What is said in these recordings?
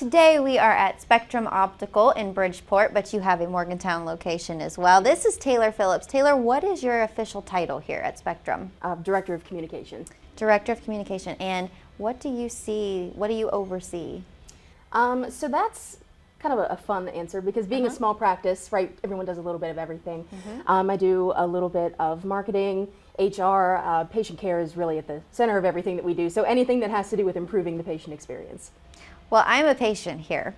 Today we are at Spectrum Optical in Bridgeport, but you have a Morgantown location as well. This is Taylor Phillips. Taylor, what is your official title here at Spectrum? Director of Communication. Director of Communication. And what do you see, what do you oversee? So that's kind of a fun answer because being a small practice, right, everyone does a little bit of everything. I do a little bit of marketing, HR, patient care is really at the center of everything that we do. So anything that has to do with improving the patient experience. Well, I'm a patient here,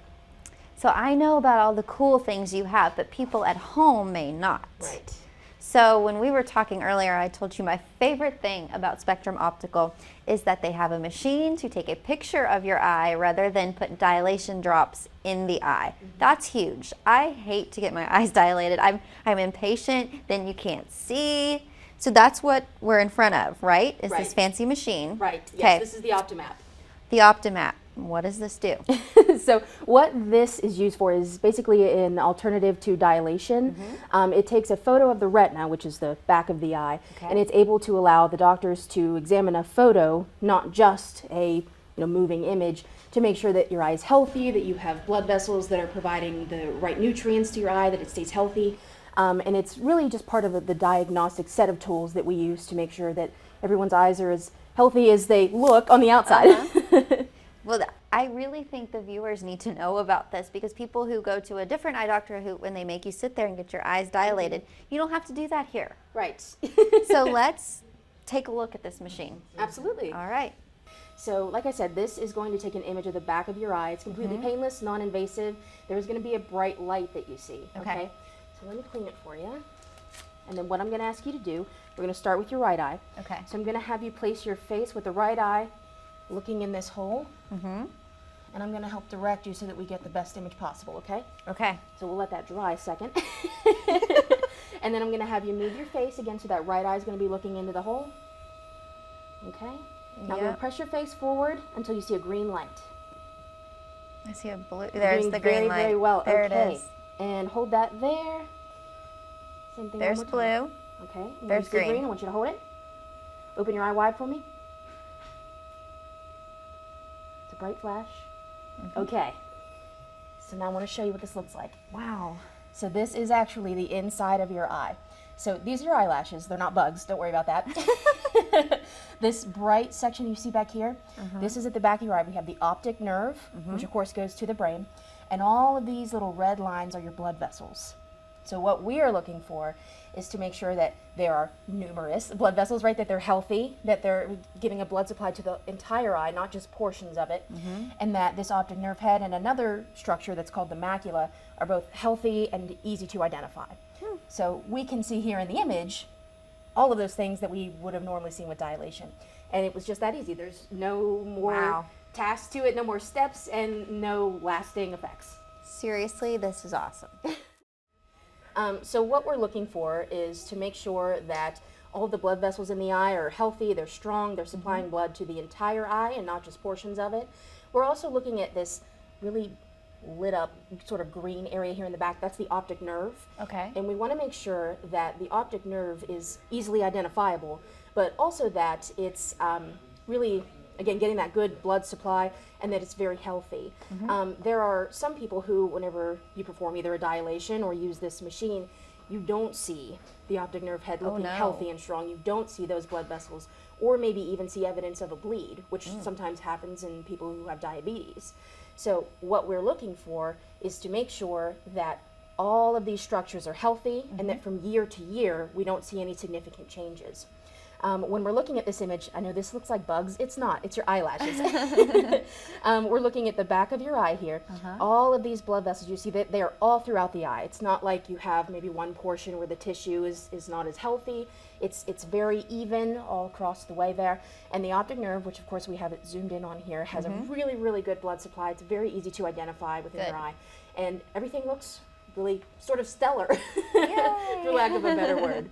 so I know about all the cool things you have, but people at home may not. Right. So when we were talking earlier, I told you my favorite thing about Spectrum Optical is that they have a machine to take a picture of your eye rather than put dilation drops in the eye. That's huge. I hate to get my eyes dilated. I'm impatient, then you can't see. So that's what we're in front of, right? Is this fancy machine. Right, yes, this is the Optimap. The Optimap. What does this do? So what this is used for is basically an alternative to dilation. It takes a photo of the retina, which is the back of the eye, and it's able to allow the doctors to examine a photo, not just a moving image, to make sure that your eye is healthy, that you have blood vessels that are providing the right nutrients to your eye, that it stays healthy. And it's really just part of the diagnostic set of tools that we use to make sure that everyone's eyes are as healthy as they look on the outside. Well, I really think the viewers need to know about this because people who go to a different eye doctor when they make you sit there and get your eyes dilated, you don't have to do that here. Right. So let's take a look at this machine. Absolutely. All right. So like I said, this is going to take an image of the back of your eye. It's completely painless, non-invasive. There's going to be a bright light that you see. Okay. So let me clean it for you. And then what I'm going to ask you to do, we're going to start with your right eye. Okay. So I'm going to have you place your face with the right eye looking in this hole. And I'm going to help direct you so that we get the best image possible, okay? Okay. So we'll let that dry a second. And then I'm going to have you move your face again so that right eye is going to be looking into the hole. Okay? Now I'm going to press your face forward until you see a green light. I see a blue. There's the green light. Very well. There it is. And hold that there. Same thing. There's blue. Okay. There's green. I want you to hold it. Open your eye wide for me. It's a bright flash. Okay. So now I want to show you what this looks like. Wow. So this is actually the inside of your eye. So these are your eyelashes. They're not bugs. Don't worry about that. This bright section you see back here, this is at the back of your eye. We have the optic nerve, which of course goes to the brain. And all of these little red lines are your blood vessels. So what we are looking for is to make sure that there are numerous blood vessels, right, that they're healthy, that they're giving a blood supply to the entire eye, not just portions of it, and that this optic nerve head and another structure that's called the macula are both healthy and easy to identify. So we can see here in the image all of those things that we would have normally seen with dilation. And it was just that easy. There's no more tasks to it, no more steps, and no lasting effects. Seriously, this is awesome. So what we're looking for is to make sure that all of the blood vessels in the eye are healthy, they're strong, they're supplying blood to the entire eye and not just portions of it. We're also looking at this really lit up sort of green area here in the back. That's the optic nerve. Okay. And we want to make sure that the optic nerve is easily identifiable, but also that it's really, again, getting that good blood supply and that it's very healthy. There are some people who, whenever you perform either a dilation or use this machine, you don't see the optic nerve head looking healthy and strong. You don't see those blood vessels, or maybe even see evidence of a bleed, which sometimes happens in people who have diabetes. So what we're looking for is to make sure that all of these structures are healthy and that from year to year we don't see any significant changes. When we're looking at this image, I know this looks like bugs. It's not. It's your eyelashes. We're looking at the back of your eye here. All of these blood vessels, you see that they are all throughout the eye. It's not like you have maybe one portion where the tissue is not as healthy. It's very even all across the way there. And the optic nerve, which of course we have it zoomed in on here, has a really, really good blood supply. It's very easy to identify within your eye. And everything looks really sort of stellar, for lack of a better word.